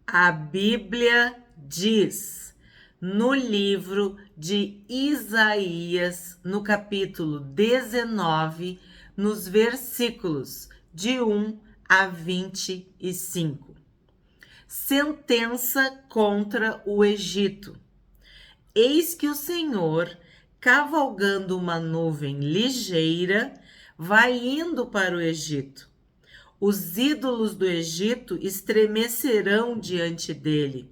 A Bíblia diz no livro de Isaías, no capítulo 19, nos versículos de 1 a 25. Sentença contra o Egito. Eis que o Senhor, cavalgando uma nuvem ligeira, vai indo para o Egito. Os ídolos do Egito estremecerão diante dele,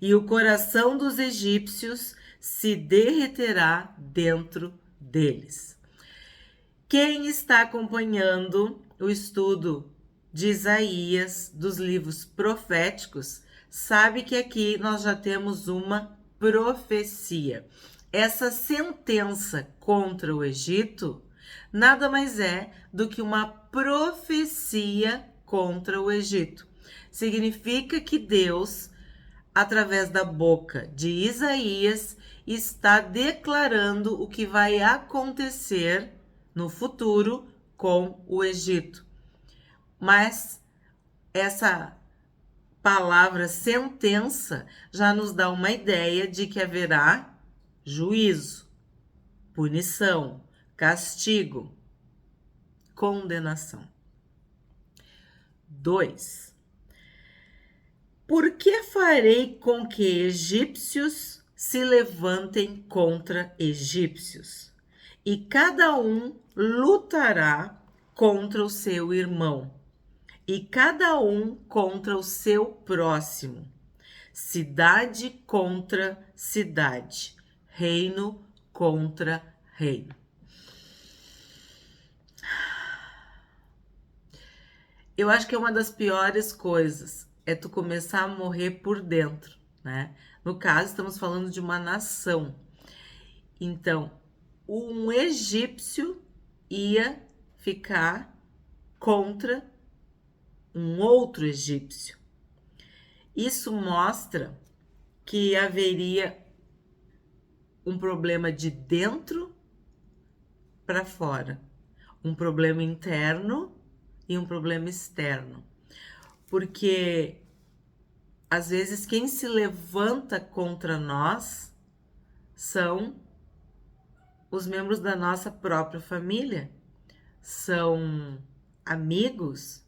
e o coração dos egípcios se derreterá dentro deles. Quem está acompanhando o estudo de Isaías, dos livros proféticos, sabe que aqui nós já temos uma profecia. Essa sentença contra o Egito nada mais é do que uma profecia contra o Egito. Significa que Deus, através da boca de Isaías, está declarando o que vai acontecer no futuro com o Egito. Mas essa palavra sentença já nos dá uma ideia de que haverá juízo, punição, castigo, condenação. 2. Por que farei com que egípcios se levantem contra egípcios? E cada um lutará contra o seu irmão, e cada um contra o seu próximo. Cidade contra cidade, reino contra reino. Eu acho que é uma das piores coisas, é tu começar a morrer por dentro, né? No caso, estamos falando de uma nação. Então, um egípcio ia ficar contra um outro egípcio. Isso mostra que haveria um problema de dentro para fora, um problema interno e um problema externo. Porque às vezes quem se levanta contra nós são os membros da nossa própria família, são amigos,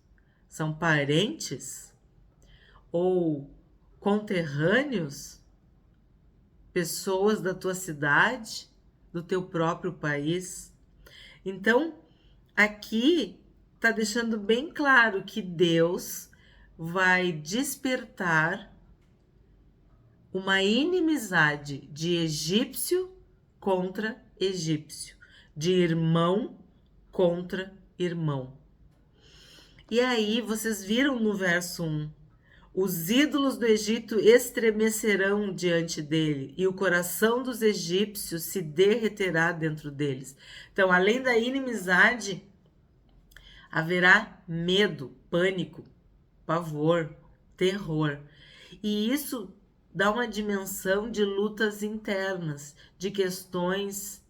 são parentes ou conterrâneos, pessoas da tua cidade, do teu próprio país. Então, aqui está deixando bem claro que Deus vai despertar uma inimizade de egípcio contra egípcio, de irmão contra irmão. E aí, vocês viram no verso 1, os ídolos do Egito estremecerão diante dele, e o coração dos egípcios se derreterá dentro deles. Então, além da inimizade, haverá medo, pânico, pavor, terror. E isso dá uma dimensão de lutas internas, de questões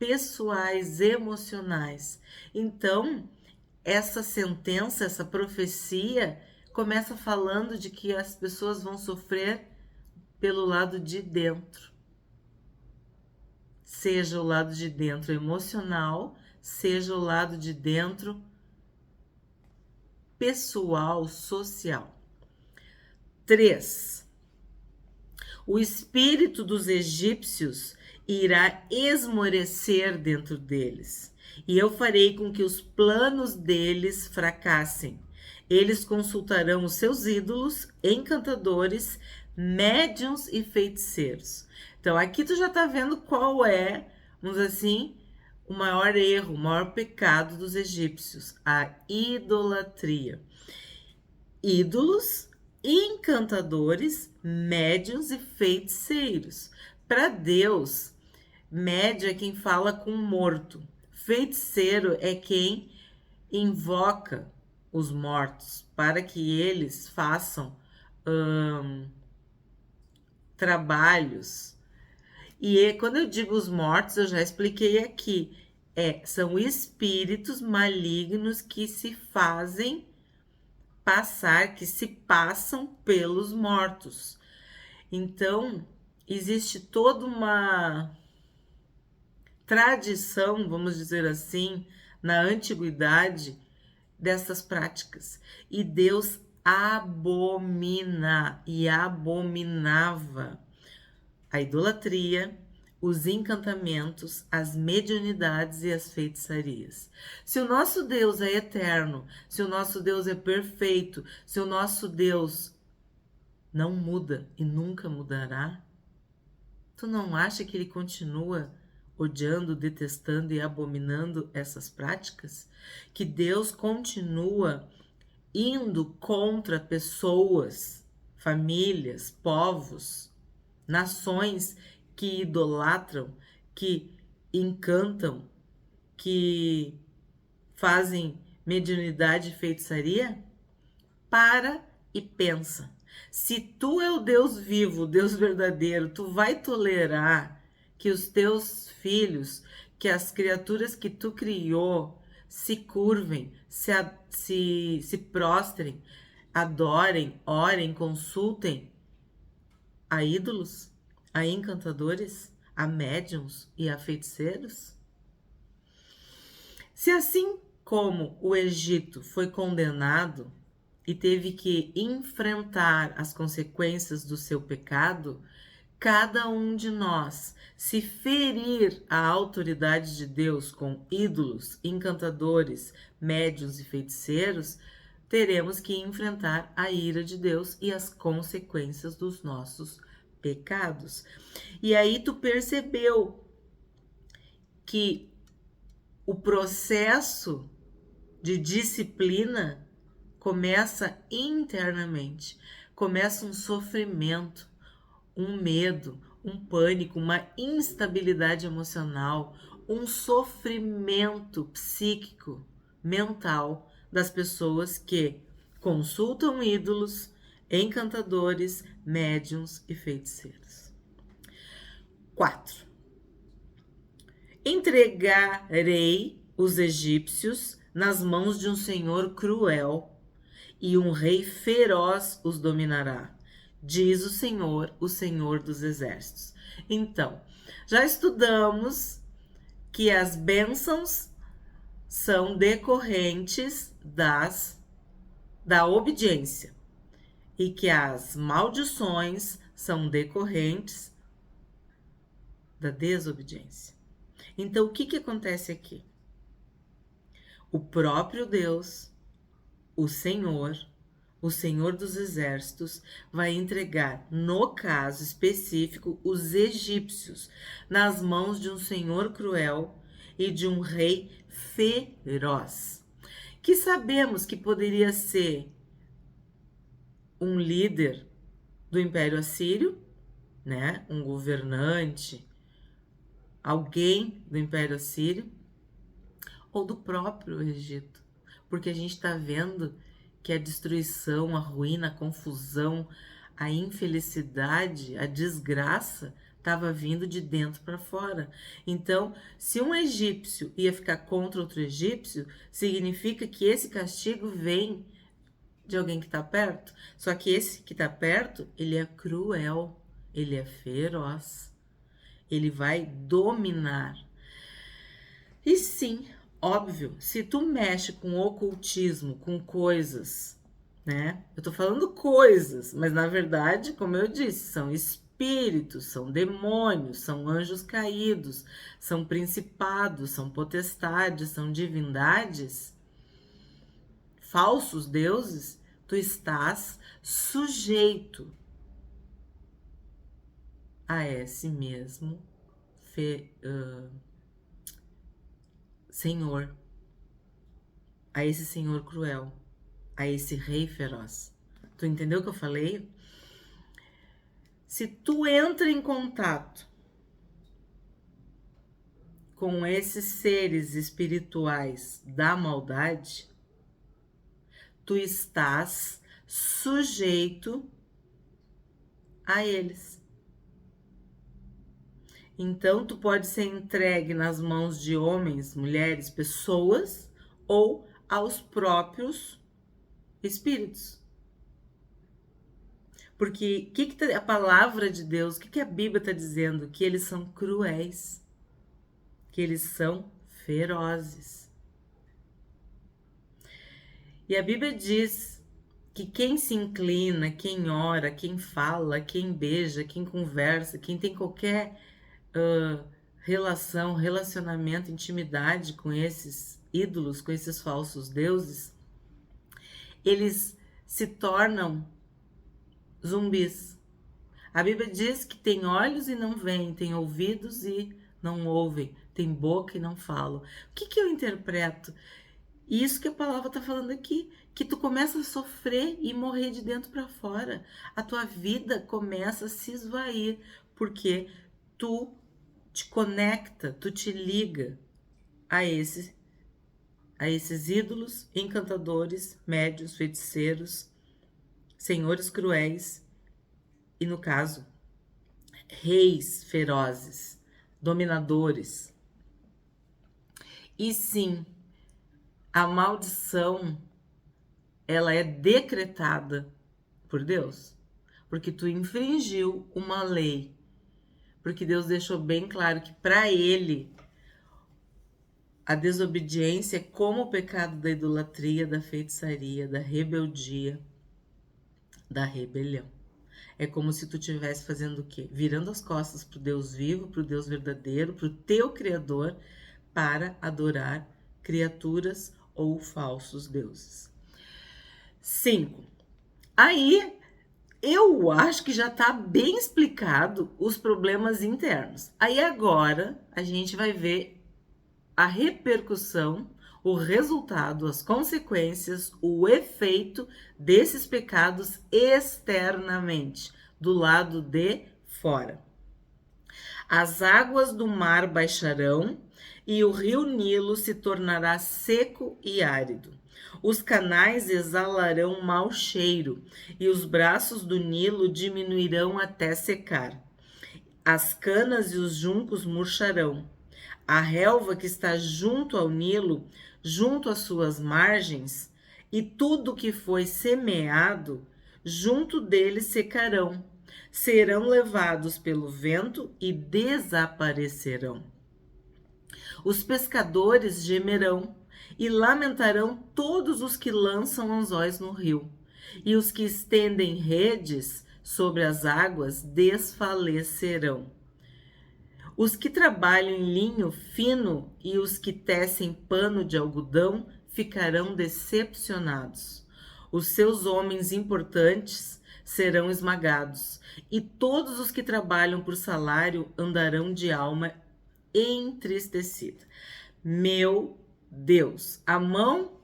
pessoais, emocionais. Então, essa sentença, essa profecia, começa falando de que as pessoas vão sofrer pelo lado de dentro. Seja o lado de dentro emocional, seja o lado de dentro pessoal, social. 3. O espírito dos egípcios irá esmorecer dentro deles, e eu farei com que os planos deles fracassem. Eles consultarão os seus ídolos, encantadores, médiuns e feiticeiros. Então, aqui tu já tá vendo qual é, vamos dizer assim, o maior erro, o maior pecado dos egípcios, a idolatria. Ídolos, encantadores, médiuns e feiticeiros. Para Deus, médio é quem fala com o morto. Feiticeiro é quem invoca os mortos para que eles façam trabalhos. E quando eu digo os mortos, eu já expliquei aqui, são espíritos malignos que se fazem passar, que se passam pelos mortos. Então, existe toda uma tradição, vamos dizer assim, na antiguidade dessas práticas. E Deus abomina e abominava a idolatria, os encantamentos, as mediunidades e as feitiçarias. Se o nosso Deus é eterno, se o nosso Deus é perfeito, se o nosso Deus não muda e nunca mudará, tu não acha que ele continua odiando, detestando e abominando essas práticas? Que Deus continua indo contra pessoas, famílias, povos, nações que idolatram, que encantam, que fazem mediunidade e feitiçaria? Para e pensa. Se tu é o Deus vivo, o Deus verdadeiro, tu vai tolerar que os teus filhos, que as criaturas que tu criou, se curvem, se prostrem, adorem, orem, consultem a ídolos, a encantadores, a médiuns e a feiticeiros? Se assim como o Egito foi condenado e teve que enfrentar as consequências do seu pecado, cada um de nós, se ferir a autoridade de Deus com ídolos, encantadores, médiuns e feiticeiros, teremos que enfrentar a ira de Deus e as consequências dos nossos pecados. E aí tu percebeu que o processo de disciplina começa internamente, começa um sofrimento, um medo, um pânico, uma instabilidade emocional, um sofrimento psíquico, mental das pessoas que consultam ídolos, encantadores, médiuns e feiticeiros. 4. Entregarei os egípcios nas mãos de um senhor cruel, e um rei feroz os dominará, diz o Senhor dos Exércitos. Então, já estudamos que as bênçãos são decorrentes da obediência e que as maldições são decorrentes da desobediência. Então, o que acontece aqui? O próprio Deus, o Senhor dos Exércitos, vai entregar, no caso específico, os egípcios nas mãos de um senhor cruel e de um rei feroz, que sabemos que poderia ser um líder do Império Assírio, né? Um governante, alguém do Império Assírio, ou do próprio Egito, porque a gente está vendo que a destruição, a ruína, a confusão, a infelicidade, a desgraça estava vindo de dentro para fora. Então, se um egípcio ia ficar contra outro egípcio, significa que esse castigo vem de alguém que está perto. Só que esse que está perto, ele é cruel, ele é feroz, ele vai dominar. E sim, óbvio, se tu mexe com ocultismo, com coisas, né? Eu tô falando coisas, mas na verdade, como eu disse, são espíritos, são demônios, são anjos caídos, são principados, são potestades, são divindades, falsos deuses, tu estás sujeito a esse mesmo Senhor, a esse Senhor cruel, a esse rei feroz. Tu entendeu o que eu falei? Se tu entra em contato com esses seres espirituais da maldade, tu estás sujeito a eles. Então, tu pode ser entregue nas mãos de homens, mulheres, pessoas, ou aos próprios espíritos. Porque a palavra de Deus, o que a Bíblia está dizendo? Que eles são cruéis, que eles são ferozes. E a Bíblia diz que quem se inclina, quem ora, quem fala, quem beija, quem conversa, quem tem qualquer relacionamento, intimidade com esses ídolos, com esses falsos deuses, eles se tornam zumbis. A Bíblia diz que tem olhos e não veem, tem ouvidos e não ouvem, tem boca e não falam. O que eu interpreto? Isso que a palavra está falando aqui, que tu começa a sofrer e morrer de dentro para fora. A tua vida começa a se esvair, porque tu te conecta, tu te liga a esses ídolos, encantadores, médiuns, feiticeiros, senhores cruéis e, no caso, reis ferozes, dominadores. E sim, a maldição, ela é decretada por Deus, porque tu infringiu uma lei, porque Deus deixou bem claro que para ele a desobediência é como o pecado da idolatria, da feitiçaria, da rebeldia, da rebelião. É como se tu estivesse fazendo o quê? Virando as costas pro Deus vivo, pro Deus verdadeiro, pro teu Criador, para adorar criaturas ou falsos deuses. 5. Aí, eu acho que já está bem explicado os problemas internos. Aí agora a gente vai ver a repercussão, o resultado, as consequências, o efeito desses pecados externamente, do lado de fora. As águas do mar baixarão e o rio Nilo se tornará seco e árido. Os canais exalarão mau cheiro e os braços do Nilo diminuirão até secar. As canas e os juncos murcharão. A relva que está junto ao Nilo, junto às suas margens, e tudo que foi semeado, junto dele secarão. Serão levados pelo vento e desaparecerão. Os pescadores gemerão e lamentarão todos os que lançam anzóis no rio, e os que estendem redes sobre as águas desfalecerão. Os que trabalham em linho fino e os que tecem pano de algodão ficarão decepcionados. Os seus homens importantes serão esmagados, e todos os que trabalham por salário andarão de alma entristecida. Meu Deus, a mão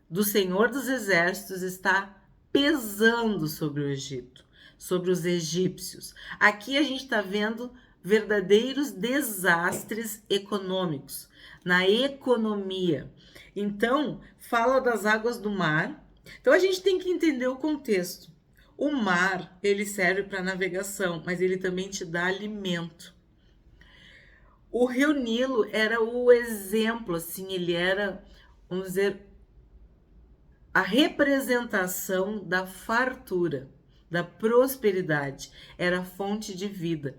do Senhor dos Exércitos está pesando sobre o Egito, sobre os egípcios. Aqui a gente está vendo verdadeiros desastres econômicos, na economia. Então, fala das águas do mar. Então, a gente tem que entender o contexto. O mar, ele serve para navegação, mas ele também te dá alimento. O rio Nilo era o exemplo, assim, ele era, vamos dizer, a representação da fartura, da prosperidade, era a fonte de vida.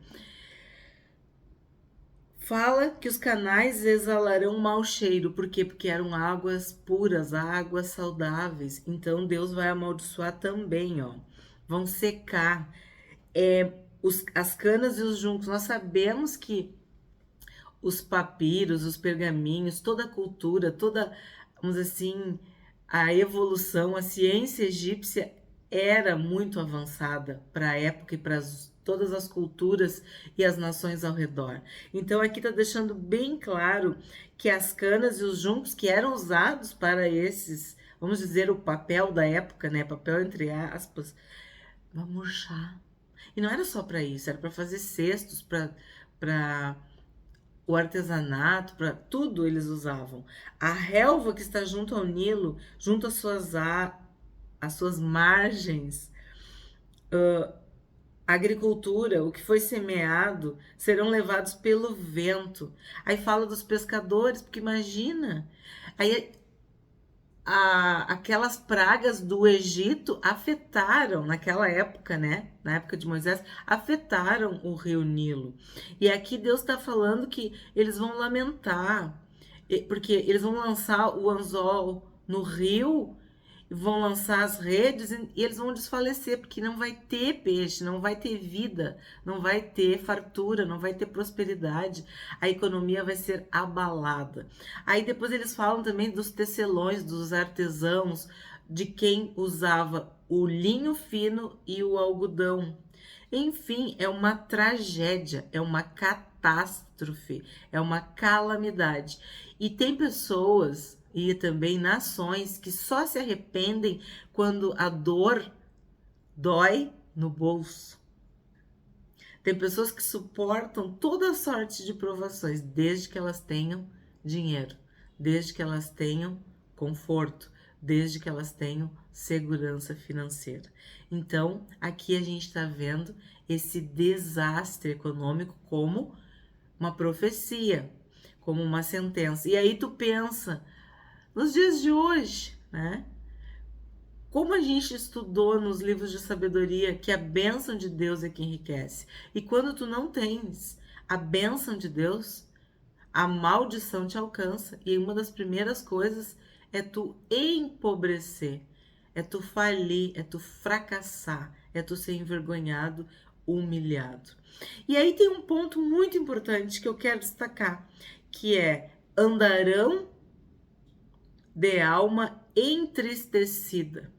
Fala que os canais exalarão mau cheiro, por quê? Porque eram águas puras, águas saudáveis. Então Deus vai amaldiçoar também, ó. Vão secar. As canas e os juncos. Nós sabemos que os papiros, os pergaminhos, toda a cultura, toda, vamos dizer assim, a evolução, a ciência egípcia era muito avançada para a época e para todas as culturas e as nações ao redor. Então aqui está deixando bem claro que as canas e os juncos que eram usados para esses, vamos dizer, o papel da época, né? Papel entre aspas, vai murchar. E não era só para isso, era para fazer cestos, para o artesanato, para tudo eles usavam. A relva que está junto ao Nilo, junto às suas margens, a agricultura, o que foi semeado, serão levados pelo vento. Aí fala dos pescadores, porque imagina, aí aquelas pragas do Egito afetaram, naquela época, né? Na época de Moisés, afetaram o rio Nilo. E aqui Deus está falando que eles vão lamentar, porque eles vão lançar o anzol no rio, vão lançar as redes e eles vão desfalecer, porque não vai ter peixe, não vai ter vida, não vai ter fartura, não vai ter prosperidade, a economia vai ser abalada. Aí depois eles falam também dos tecelões, dos artesãos, de quem usava o linho fino e o algodão. Enfim, é uma tragédia, é uma catástrofe, é uma calamidade. E tem pessoas e também nações que só se arrependem quando a dor dói no bolso. Tem pessoas que suportam toda sorte de provações, desde que elas tenham dinheiro, desde que elas tenham conforto, desde que elas tenham segurança financeira. Então, aqui a gente está vendo esse desastre econômico como uma profecia, como uma sentença. E aí tu pensa, nos dias de hoje, né? Como a gente estudou nos livros de sabedoria que a bênção de Deus é que enriquece. E quando tu não tens a bênção de Deus, a maldição te alcança. E uma das primeiras coisas é tu empobrecer, é tu falir, é tu fracassar, é tu ser envergonhado, humilhado. E aí tem um ponto muito importante que eu quero destacar, que é andarão de alma entristecida.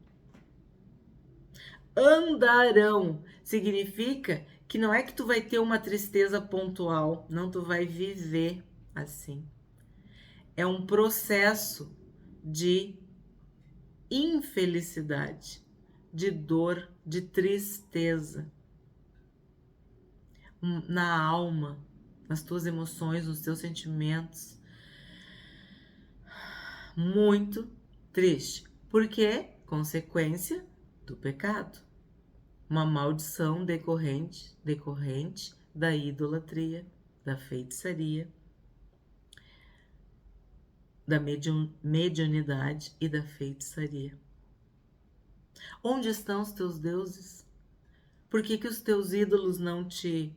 Andarão significa que não é que tu vai ter uma tristeza pontual, não, tu vai viver assim. É um processo de infelicidade, de dor, de tristeza na alma, nas tuas emoções, nos teus sentimentos. Muito triste, porque é consequência do pecado, uma maldição decorrente da idolatria, da feitiçaria, da mediunidade e da feitiçaria. Onde estão os teus deuses? Por que os teus ídolos não te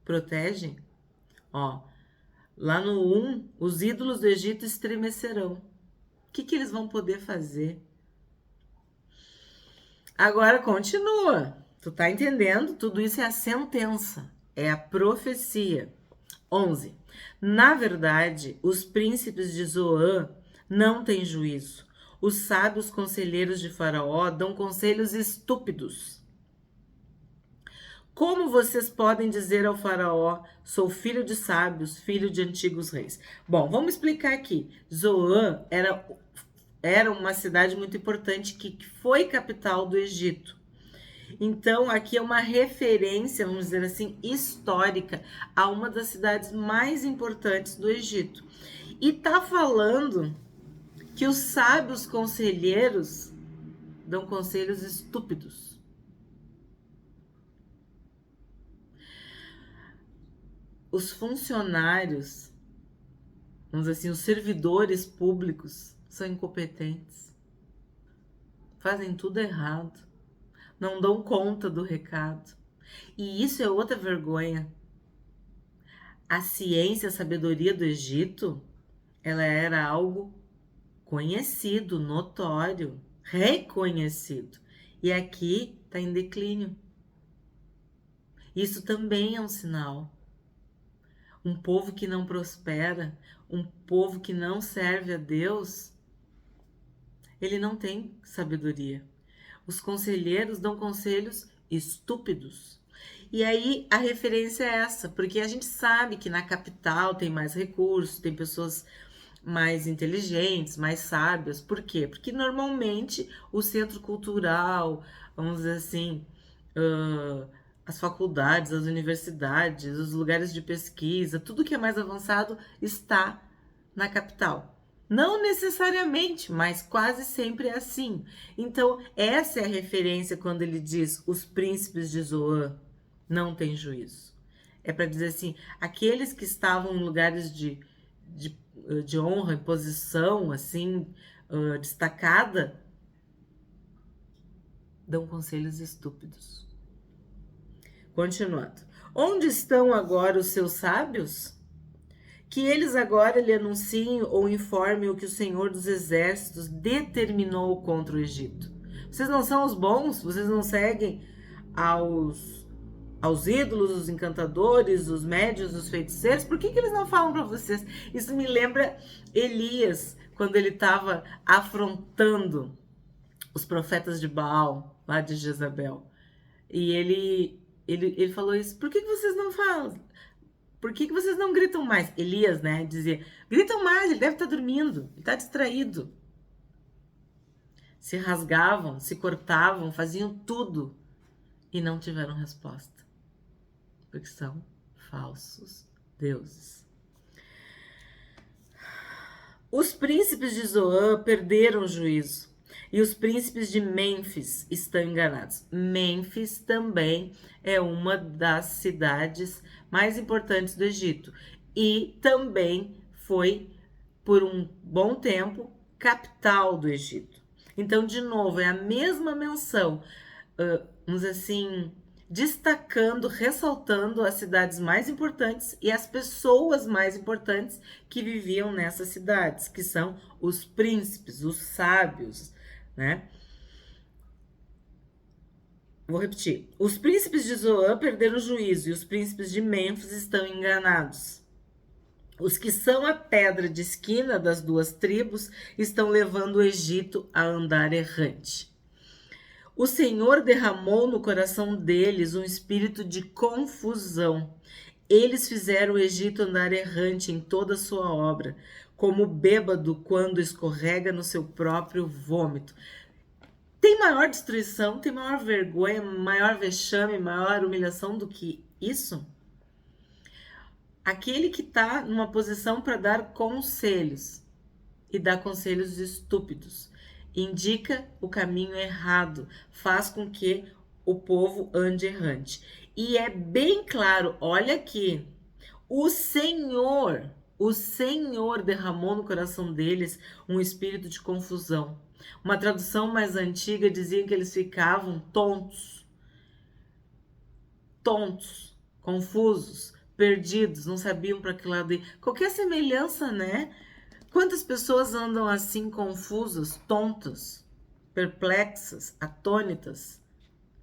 protegem? Ó, lá no 1, os ídolos do Egito estremecerão. O que eles vão poder fazer? Agora continua. Tu tá entendendo? Tudo isso é a sentença, é a profecia. 11. Na verdade, os príncipes de Zoan não têm juízo. Os sábios conselheiros de Faraó dão conselhos estúpidos. Como vocês podem dizer ao Faraó, sou filho de sábios, filho de antigos reis? Bom, vamos explicar aqui. Zoan era uma cidade muito importante que foi capital do Egito. Então, aqui é uma referência, vamos dizer assim, histórica a uma das cidades mais importantes do Egito. E tá falando que os sábios conselheiros dão conselhos estúpidos. Os funcionários, vamos dizer assim, os servidores públicos são incompetentes, fazem tudo errado, não dão conta do recado. E isso é outra vergonha. A ciência, a sabedoria do Egito, ela era algo conhecido, notório, reconhecido. E aqui está em declínio. Isso também é um sinal. Um povo que não prospera, um povo que não serve a Deus, ele não tem sabedoria. Os conselheiros dão conselhos estúpidos. E aí a referência é essa, porque a gente sabe que na capital tem mais recursos, tem pessoas mais inteligentes, mais sábias. Por quê? Porque normalmente o centro cultural, vamos dizer assim, as faculdades, as universidades, os lugares de pesquisa, tudo que é mais avançado está na capital. Não necessariamente, mas quase sempre é assim. Então, essa é a referência quando ele diz os príncipes de Zoan não têm juízo. É para dizer assim, aqueles que estavam em lugares de de honra, em posição assim destacada, dão conselhos estúpidos. Continuando. Onde estão agora os seus sábios? Que eles agora lhe anunciem ou informem o que o Senhor dos Exércitos determinou contra o Egito. Vocês não são os bons? Vocês não seguem aos ídolos, os encantadores, os médios, os feiticeiros? Por que eles não falam para vocês? Isso me lembra Elias, quando ele estava afrontando os profetas de Baal, lá de Jezabel. E ele falou isso. Por que vocês não falam? Por que vocês não gritam mais? Elias, né, dizia, gritam mais, ele deve estar dormindo, ele está distraído. Se rasgavam, se cortavam, faziam tudo e não tiveram resposta. Porque são falsos deuses. Os príncipes de Zoan perderam o juízo e os príncipes de Mênfis estão enganados. Mênfis também é uma das cidades mais importantes do Egito e também foi, por um bom tempo, capital do Egito. Então, de novo, é a mesma menção, vamos dizer assim, destacando, ressaltando as cidades mais importantes e as pessoas mais importantes que viviam nessas cidades, que são os príncipes, os sábios, né? Vou repetir. Os príncipes de Zoan perderam o juízo e os príncipes de Mênfis estão enganados. Os que são a pedra de esquina das duas tribos estão levando o Egito a andar errante. O Senhor derramou no coração deles um espírito de confusão. Eles fizeram o Egito andar errante em toda a sua obra, como bêbado quando escorrega no seu próprio vômito. Tem maior destruição, tem maior vergonha, maior vexame, maior humilhação do que isso? Aquele que está numa posição para dar conselhos e dar conselhos estúpidos, indica o caminho errado, faz com que o povo ande errante. E é bem claro, olha aqui, o Senhor derramou no coração deles um espírito de confusão. Uma tradução mais antiga dizia que eles ficavam tontos, confusos, perdidos, não sabiam para que lado ir. Qualquer semelhança, né? Quantas pessoas andam assim confusas, tontas, perplexas, atônitas,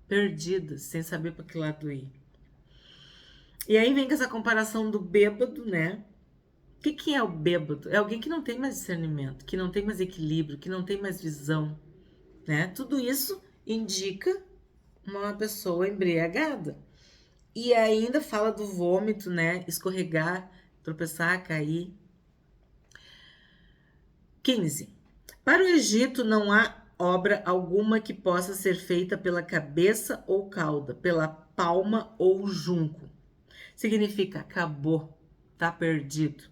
perdidas, sem saber para que lado ir. E aí vem com essa comparação do bêbado, né? O que é o bêbado? É alguém que não tem mais discernimento, que não tem mais equilíbrio, que não tem mais visão, né? Tudo isso indica uma pessoa embriagada. E ainda fala do vômito, né? Escorregar, tropeçar, cair. 15. Para o Egito não há obra alguma que possa ser feita pela cabeça ou cauda, pela palma ou junco. Significa acabou, tá perdido.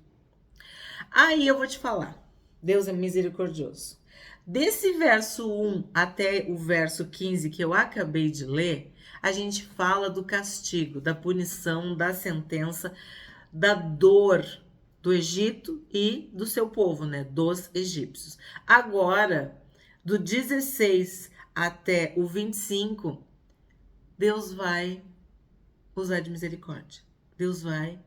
Aí eu vou te falar, Deus é misericordioso. Desse verso 1 até o verso 15 que eu acabei de ler, a gente fala do castigo, da punição, da sentença, da dor do Egito e do seu povo, né? Dos egípcios. Agora, do 16 até o 25, Deus vai usar de misericórdia. Deus vai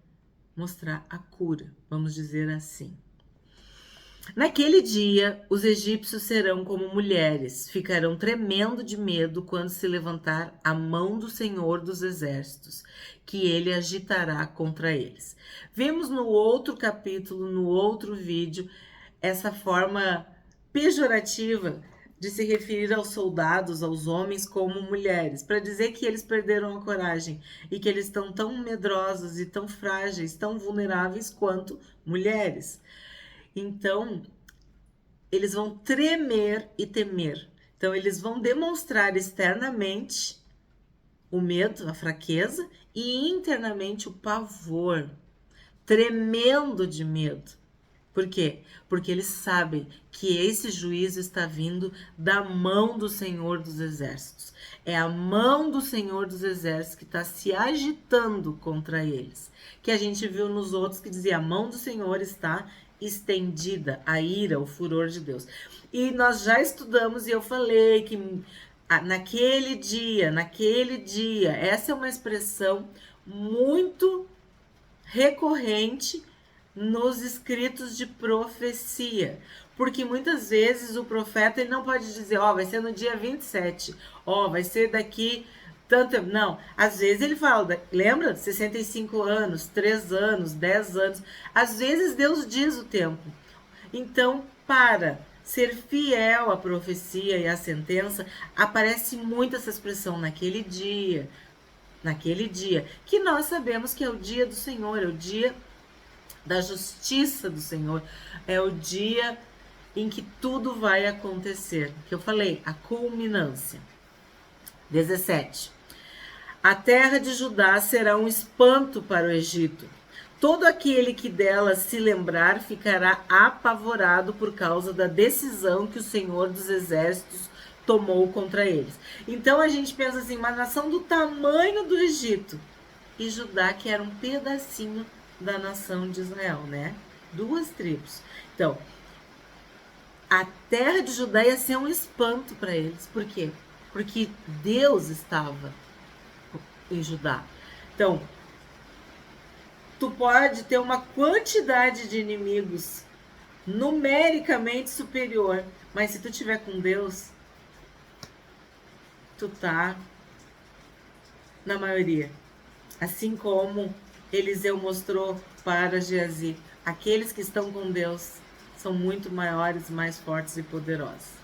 mostrar a cura, vamos dizer assim. Naquele dia, os egípcios serão como mulheres, ficarão tremendo de medo quando se levantar a mão do Senhor dos Exércitos, que ele agitará contra eles. Vemos no outro capítulo, no outro vídeo, essa forma pejorativa de se referir aos soldados, aos homens, como mulheres, para dizer que eles perderam a coragem e que eles estão tão medrosos e tão frágeis, tão vulneráveis quanto mulheres. Então, eles vão tremer e temer. Então, eles vão demonstrar externamente o medo, a fraqueza, e internamente o pavor, tremendo de medo. Por quê? Porque eles sabem que esse juízo está vindo da mão do Senhor dos Exércitos. É a mão do Senhor dos Exércitos que está se agitando contra eles. Que a gente viu nos outros que dizia, a mão do Senhor está estendida, a ira, o furor de Deus. E nós já estudamos e eu falei que naquele dia, essa é uma expressão muito recorrente nos escritos de profecia. Porque muitas vezes o profeta ele não pode dizer, ó, vai ser no dia 27, ó, vai ser daqui tanto tempo. Não, às vezes ele fala, lembra? 65 anos, 3 anos, 10 anos. Às vezes Deus diz o tempo. Então, para ser fiel à profecia e à sentença, aparece muito essa expressão naquele dia, que nós sabemos que é o dia do Senhor, é o dia da justiça do Senhor, é o dia em que tudo vai acontecer, que eu falei, a culminância. 17. A terra de Judá será um espanto para o Egito. Todo aquele que dela se lembrar ficará apavorado por causa da decisão que o Senhor dos Exércitos tomou contra eles. Então a gente pensa assim, uma nação do tamanho do Egito e Judá, que era um pedacinho da nação de Israel, né? 2 tribos. Então, a terra de Judá ia ser um espanto para eles. Por quê? Porque Deus estava em Judá. Então, tu pode ter uma quantidade de inimigos numericamente superior, mas se tu tiver com Deus, tu tá na maioria. Assim como Eliseu mostrou para Geazi, aqueles que estão com Deus são muito maiores, mais fortes e poderosos.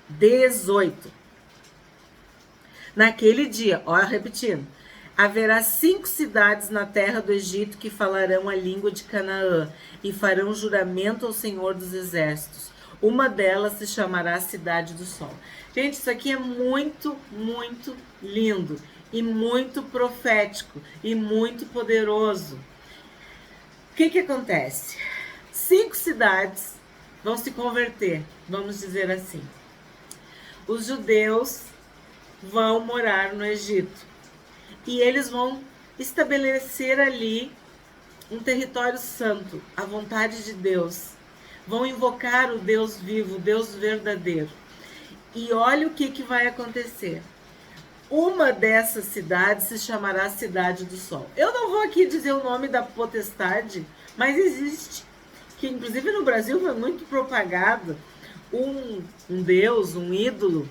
18. Naquele dia, olha, repetindo, haverá 5 cidades na terra do Egito que falarão a língua de Canaã e farão juramento ao Senhor dos Exércitos. Uma delas se chamará Cidade do Sol. Gente, isso aqui é muito, muito lindo e muito profético e muito poderoso. O que acontece? 5 cidades vão se converter, vamos dizer assim. Os judeus vão morar no Egito e eles vão estabelecer ali um território santo, a vontade de Deus. Vão invocar o Deus vivo, o Deus verdadeiro. E olha o que vai acontecer. Uma dessas cidades se chamará Cidade do Sol. Eu não vou aqui dizer o nome da potestade, mas existe, que inclusive no Brasil foi muito propagado, um deus, um ídolo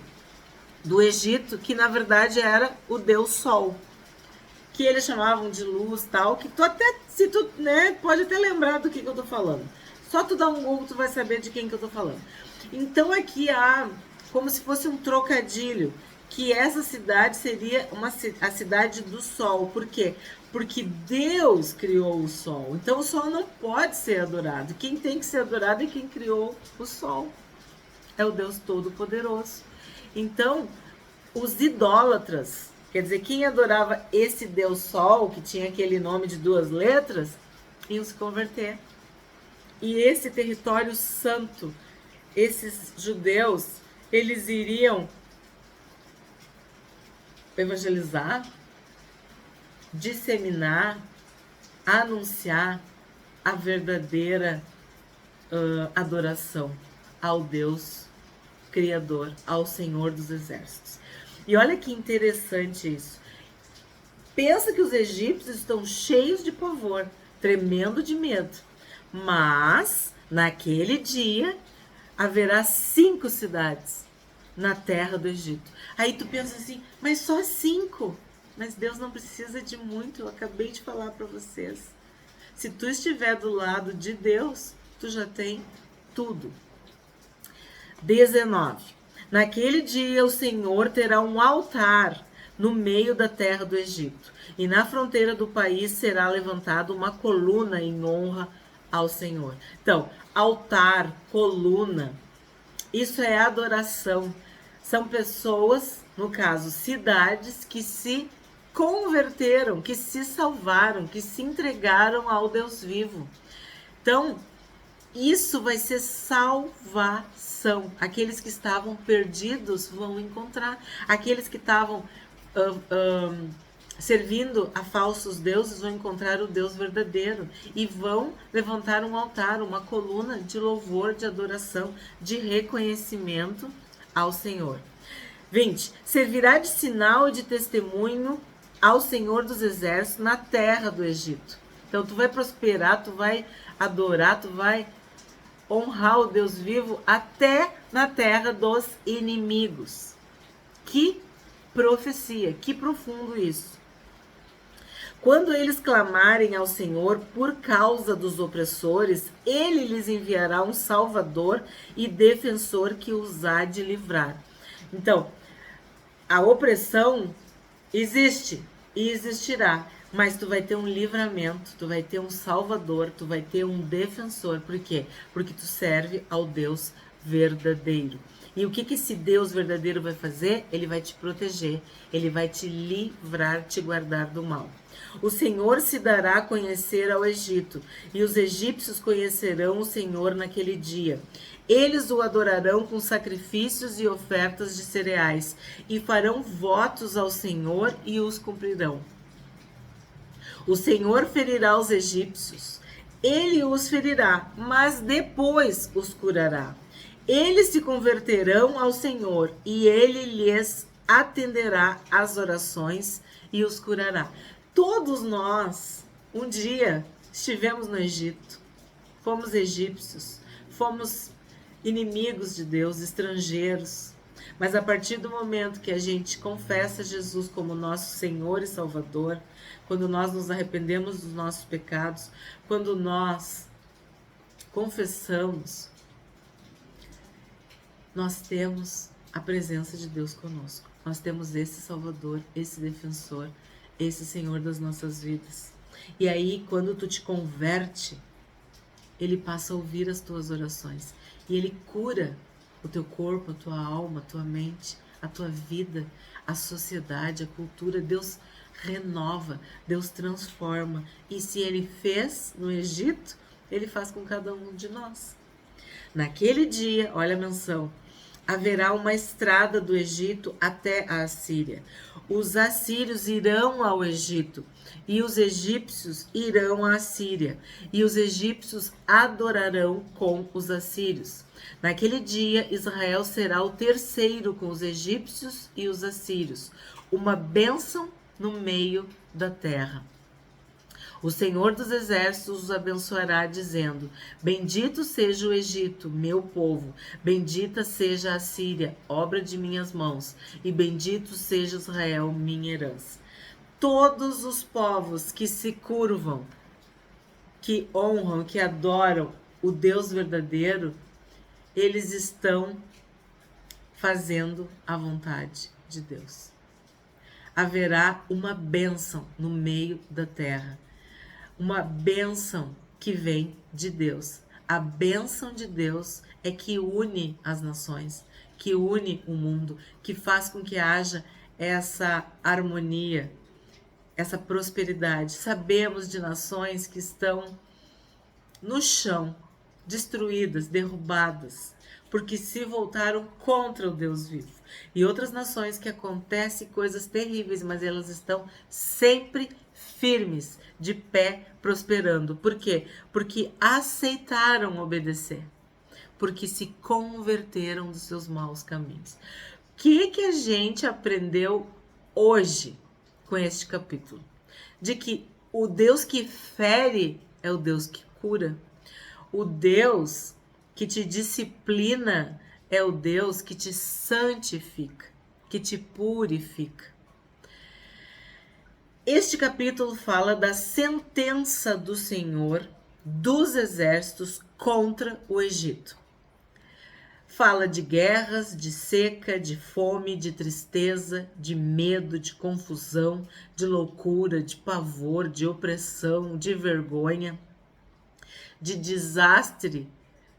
do Egito, que na verdade era o Deus Sol, que eles chamavam de luz, tal, que tu até, se tu, né, pode até lembrar do que eu tô falando. Só tu dar um Google, tu vai saber de quem que eu tô falando. Então aqui há como se fosse um trocadilho, que essa cidade seria a cidade do Sol. Por quê? Porque Deus criou o Sol. Então o Sol não pode ser adorado. Quem tem que ser adorado é quem criou o Sol. É o Deus Todo-Poderoso. Então, os idólatras, quer dizer, quem adorava esse Deus Sol, que tinha aquele nome de 2 letras, iam se converter. E esse território santo, esses judeus, eles iriam evangelizar, disseminar, anunciar a verdadeira adoração ao Deus Criador, ao Senhor dos Exércitos. E olha que interessante isso. Pensa que os egípcios estão cheios de pavor, tremendo de medo. Mas, naquele dia, haverá 5 cidades na terra do Egito. Aí tu pensa assim, mas só 5? Mas Deus não precisa de muito, eu acabei de falar para vocês. Se tu estiver do lado de Deus, tu já tem tudo. 19. Naquele dia o Senhor terá um altar no meio da terra do Egito, e na fronteira do país será levantada uma coluna em honra ao Senhor. Então, altar, coluna, isso é adoração. São pessoas, no caso, cidades que se converteram, que se salvaram, que se entregaram ao Deus vivo. Então, isso vai ser salvação. Aqueles que estavam perdidos vão encontrar. Aqueles que estavam servindo a falsos deuses, vão encontrar o Deus verdadeiro e vão levantar um altar, uma coluna de louvor, de adoração, de reconhecimento ao Senhor. 20. Servirá de sinal e de testemunho ao Senhor dos Exércitos na terra do Egito. Então tu vai prosperar, tu vai adorar, tu vai honrar o Deus vivo até na terra dos inimigos. Que profecia, que profundo isso. Quando eles clamarem ao Senhor por causa dos opressores, ele lhes enviará um salvador e defensor que os há de livrar. Então, a opressão existe e existirá, mas tu vai ter um livramento, tu vai ter um salvador, tu vai ter um defensor. Por quê? Porque tu serve ao Deus verdadeiro. E o que esse Deus verdadeiro vai fazer? Ele vai te proteger, ele vai te livrar, te guardar do mal. O Senhor se dará a conhecer ao Egito, e os egípcios conhecerão o Senhor naquele dia. Eles o adorarão com sacrifícios e ofertas de cereais, e farão votos ao Senhor e os cumprirão. O Senhor ferirá os egípcios, ele os ferirá, mas depois os curará. Eles se converterão ao Senhor, e ele lhes atenderá às orações e os curará. Todos nós, um dia, estivemos no Egito, fomos egípcios, fomos inimigos de Deus, estrangeiros. Mas a partir do momento que a gente confessa Jesus como nosso Senhor e Salvador, quando nós nos arrependemos dos nossos pecados, quando nós confessamos, nós temos a presença de Deus conosco. Nós temos esse Salvador, esse defensor, esse Senhor das nossas vidas. E aí, quando tu te converte, ele passa a ouvir as tuas orações. E ele cura o teu corpo, a tua alma, a tua mente, a tua vida, a sociedade, a cultura. Deus renova, Deus transforma. E se ele fez no Egito, ele faz com cada um de nós. Naquele dia, olha a menção, haverá uma estrada do Egito até a Assíria. Os assírios irão ao Egito, e os egípcios irão à Assíria, e os egípcios adorarão com os assírios. Naquele dia, Israel será o terceiro com os egípcios e os assírios, uma bênção no meio da terra. O Senhor dos Exércitos os abençoará, dizendo: Bendito seja o Egito, meu povo, bendita seja a Síria, obra de minhas mãos, e bendito seja Israel, minha herança. Todos os povos que se curvam, que honram, que adoram o Deus verdadeiro, eles estão fazendo a vontade de Deus. Haverá uma bênção no meio da terra. Uma bênção que vem de Deus. A bênção de Deus é que une as nações, que une o mundo, que faz com que haja essa harmonia, essa prosperidade. Sabemos de nações que estão no chão, destruídas, derrubadas, porque se voltaram contra o Deus vivo. E outras nações que acontecem coisas terríveis, mas elas estão sempre firmes, de pé, prosperando. Por quê? Porque aceitaram obedecer. Porque se converteram dos seus maus caminhos. O que a gente aprendeu hoje com este capítulo? De que o Deus que fere é o Deus que cura. O Deus que te disciplina é o Deus que te santifica, que te purifica. Este capítulo fala da sentença do Senhor dos exércitos contra o Egito. Fala de guerras, de seca, de fome, de tristeza, de medo, de confusão, de loucura, de pavor, de opressão, de vergonha, de desastre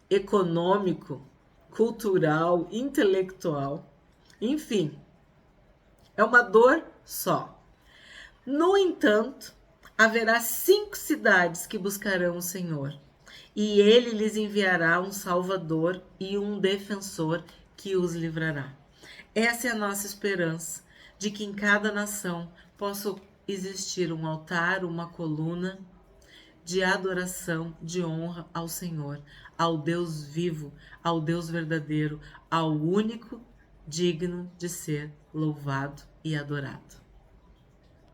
econômico, cultural, intelectual. Enfim, é uma dor só. No entanto, haverá 5 cidades que buscarão o Senhor, e ele lhes enviará um salvador e um defensor que os livrará. Essa é a nossa esperança, de que em cada nação possa existir um altar, uma coluna de adoração, de honra ao Senhor, ao Deus vivo, ao Deus verdadeiro, ao único digno de ser louvado e adorado.